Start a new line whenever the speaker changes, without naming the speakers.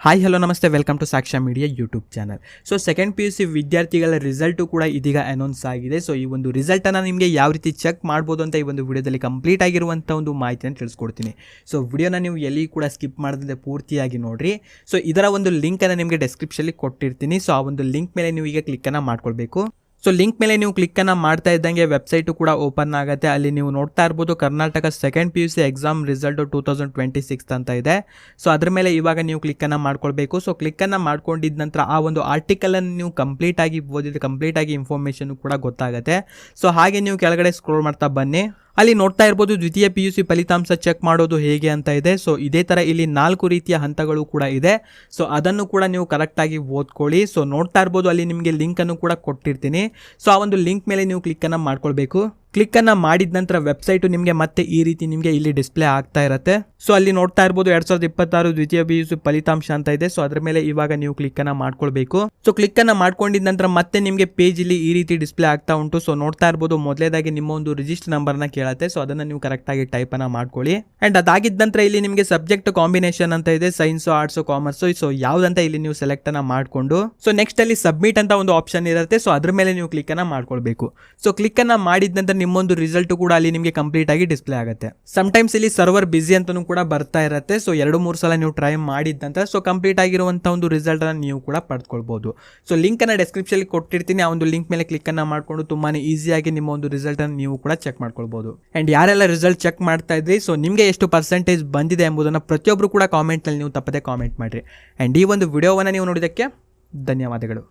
Hi hello ನಮಸ್ತೆ, welcome to ಸಾಕ್ಷ್ಯ media YouTube channel. So second PUC ವಿದ್ಯಾರ್ಥಿಗಳ result ಕೂಡ ಇದೀಗ ಅನೌನ್ಸ್ ಆಗಿದೆ. ಸೊ ಈ ಒಂದು ರಿಸಲ್ಟನ್ನು ನಿಮಗೆ ಯಾವ ರೀತಿ ಚೆಕ್ ಮಾಡ್ಬೋದು ಅಂತ ಈ ಒಂದು ವಿಡಿಯೋದಲ್ಲಿ ಕಂಪ್ಲೀಟ್ ಆಗಿರುವಂಥ ಒಂದು ಮಾಹಿತಿಯನ್ನು ತಿಳಿಸ್ಕೊಡ್ತೀನಿ. ಸೊ ವಿಡಿಯೋನ ನೀವು ಎಲ್ಲಿ ಕೂಡ ಸ್ಕಿಪ್ ಮಾಡದಂತೆ ಪೂರ್ತಿಯಾಗಿ ನೋಡಿರಿ. ಸೊ ಇದರ ಒಂದು ಲಿಂಕನ್ನು ನಿಮಗೆ ಡೆಸ್ಕ್ರಿಪ್ಷನಲ್ಲಿ ಕೊಟ್ಟಿರ್ತೀನಿ. ಸೊ ಆ ಒಂದು ಲಿಂಕ್ ಮೇಲೆ ನೀವು ಈಗ ಕ್ಲಿಕ್ಕನ್ನು ಮಾಡ್ಕೊಳ್ಬೇಕು. ಸೊ ಲಿಂಕ್ ಮೇಲೆ ನೀವು ಕ್ಲಿಕ್ಕನ್ನು ಮಾಡ್ತಾ ಇದ್ದಂಗೆ ವೆಬ್ಸೈಟು ಕೂಡ ಓಪನ್ ಆಗುತ್ತೆ. ಅಲ್ಲಿ ನೀವು ನೋಡ್ತಾ ಇರ್ಬೋದು Karnataka second PUC exam result 2026 ಅಂತ ಇದೆ. ಸೊ ಅದ್ರ ಮೇಲೆ ಇವಾಗ ನೀವು ಕ್ಲಿಕ್ಕನ್ನು ಮಾಡ್ಕೊಳ್ಬೇಕು. ಸೊ ಕ್ಲಿಕ್ಕನ್ನು ಮಾಡ್ಕೊಂಡಿದ್ದ ನಂತರ ಆ ಒಂದು ಆರ್ಟಿಕಲನ್ನು ನೀವು ಕಂಪ್ಲೀಟಾಗಿ ಓದಿದ್ರೆ ಕಂಪ್ಲೀಟಾಗಿ ಇನ್ಫಾರ್ಮೇಷನ್ ಕೂಡ ಗೊತ್ತಾಗುತ್ತೆ. ಸೊ ಹಾಗೆ ನೀವು ಕೆಳಗಡೆ ಸ್ಕ್ರೋಲ್ ಮಾಡ್ತಾ ಬನ್ನಿ. ಅಲ್ಲಿ ನೋಡ್ತಾ ಇರ್ಬೋದು ದ್ವಿತೀಯ PUC ಫಲಿತಾಂಶ ಚೆಕ್ ಮಾಡೋದು ಹೇಗೆ ಅಂತ ಇದೆ. ಸೊ ಇದೇ ಥರ ಇಲ್ಲಿ 4 ರೀತಿಯ ಹಂತಗಳು ಕೂಡ ಇದೆ. ಸೊ ಅದನ್ನು ಕೂಡ ನೀವು ಕರೆಕ್ಟಾಗಿ ಓದ್ಕೊಳ್ಳಿ. ಸೊ ನೋಡ್ತಾ ಇರ್ಬೋದು ಅಲ್ಲಿ ನಿಮಗೆ ಲಿಂಕನ್ನು ಕೂಡ ಕೊಟ್ಟಿರ್ತೀನಿ. ಸೊ ಆ ಒಂದು ಲಿಂಕ್ ಮೇಲೆ ನೀವು ಕ್ಲಿಕ್ಕನ್ನು ಮಾಡ್ಕೊಳ್ಬೇಕು. ಕ್ಲಿಕ್ಕನ್ನು ಮಾಡಿದ ನಂತರ ವೆಬ್ಸೈಟು ನಿಮಗೆ ಮತ್ತೆ ಈ ರೀತಿ ನಿಮಗೆ ಇಲ್ಲಿ ಡಿಸ್ಪ್ಲೇ ಆಗ್ತಾ ಇರುತ್ತೆ. ಸೊ ಅಲ್ಲಿ ನೋಡ್ತಾ ಇರ್ಬೋದು 2026 ದ್ವಿತೀಯ PUC ಫಲಿತಾಂಶ ಅಂತ ಇದೆ. ಸೊ ಅದ್ರ ಮೇಲೆ ಇವಾಗ ನೀವು ಕ್ಲಿಕ್ಕನ್ನು ಮಾಡ್ಕೊಳ್ಬೇಕು. ಸೊ ಕ್ಲಿಕ್ಕನ್ನು ಮಾಡ್ಕೊಂಡಿದ ನಂತರ ಮತ್ತೆ ನಿಮಗೆ ಪೇಜ್ ಇಲ್ಲಿ ಈ ರೀತಿ ಡಿಸ್ಪ್ಲೇ ಆಗ್ತಾ ಉಂಟು. ಸೊ ನೋಡ್ತಾ ಇರ್ಬೋದು ಮೊದಲೇದಾಗಿ ನಿಮ್ಮ ಒಂದು ರಿಜಿಸ್ಟರ್ ನಂಬರ್ನ ಕೇಳುತ್ತೆ. ಸೊ ಅದನ್ನು ನೀವು ಕರೆಕ್ಟಾಗಿ ಟೈಪನ್ನು ಮಾಡ್ಕೊಳ್ಳಿ. ಆ್ಯಂಡ್ ಅದಾಗಿದ್ದ ನಂತರ ಇಲ್ಲಿ ನಿಮಗೆ ಸಬ್ಜೆಕ್ಟ್ ಕಾಂಬಿನೇಷನ್ ಅಂತ ಇದೆ, ಸೈನ್ಸು ಆರ್ಟ್ಸು ಕಾಮರ್ಸು. ಸೊ ಯಾವುದಂತ ಇಲ್ಲಿ ನೀವು ಸೆಲೆಕ್ಟನ್ನು ಮಾಡಿಕೊಂಡು ಸೊ ನೆಕ್ಸ್ಟ್ ಅಲ್ಲಿ ಸಬ್ಮಿಟ್ ಅಂತ ಒಂದು ಆಪ್ಷನ್ ಇರುತ್ತೆ. ಸೊ ಅದ್ರ ಮೇಲೆ ನೀವು ಕ್ಲಿಕ್ಕನ್ನು ಮಾಡ್ಕೊಳ್ಬೇಕು. ಸೊ ಕ್ಲಿಕ್ಕನ್ನು ಮಾಡಿದ ನಂತರ ನಿಮ್ಮೊಂದು ರಿಸಲ್ಟ್ ಕೂಡ ಅಲ್ಲಿ ನಿಮಗೆ ಕಂಪ್ಲೀಟ್ ಆಗಿ ಡಿಸ್ಪ್ಲೇ ಆಗುತ್ತೆ. ಸಮ್ಟೈಮ್ಸ್ ಇಲ್ಲಿ ಸರ್ವರ್ ಬಿಸಿ ಅಂತಾನೂ ಕೂಡ ಬರ್ತಾ ಇರುತ್ತೆ. ಸೊ 2-3 ಸಲ ನೀವು ಟ್ರೈ ಮಾಡಿದ್ದಂತ ಸೊ ಕಂಪ್ಲೀಟ್ ಆಗಿರುವಂಥ ಒಂದು ರಿಸಲ್ಟ್ ಅನ್ನು ನೀವು ಕೂಡ ಪಡೆದುಕೊಳ್ಬಹುದು. ಸೊ ಲಿಂಕ್ ಅನ್ನ ಡಿಸ್ಕ್ರಿಪ್ಷನ್ ಕೊಟ್ಟಿರ್ತೀನಿ. ಆ ಒಂದು ಲಿಂಕ್ ಮೇಲೆ ಕ್ಲಿಕ್ ಅನ್ನ ಮಾಡಿಕೊಂಡು ತುಂಬಾನೇ ಈಸಿಯಾಗಿ ನಿಮ್ಮ ಒಂದು ರಿಸಲ್ಟ್ ಅನ್ನು ನೀವು ಕೂಡ ಚೆಕ್ ಮಾಡ್ಕೊಳ್ಬಹುದು. ಅಂಡ್ ಯಾರೆಲ್ಲ ರಿಸಲ್ಟ್ ಚೆಕ್ ಮಾಡ್ತಾ ಇದ್ರಿ ಸೊ ನಿಮಗೆ ಎಷ್ಟು ಪರ್ಸೆಂಟೇಜ್ ಬಂದಿದೆ ಎಂಬುದನ್ನು ಪ್ರತಿಯೊಬ್ಬರು ಕೂಡ ಕಾಮೆಂಟ್ ನಲ್ಲಿ ನೀವು ತಪ್ಪದೆ ಕಾಮೆಂಟ್ ಮಾಡ್ರಿ. ಅಂಡ್ ಈ ಒಂದು ವಿಡಿಯೋವನ್ನ ನೀವು ನೋಡಿದ್ದಕ್ಕೆ ಧನ್ಯವಾದಗಳು.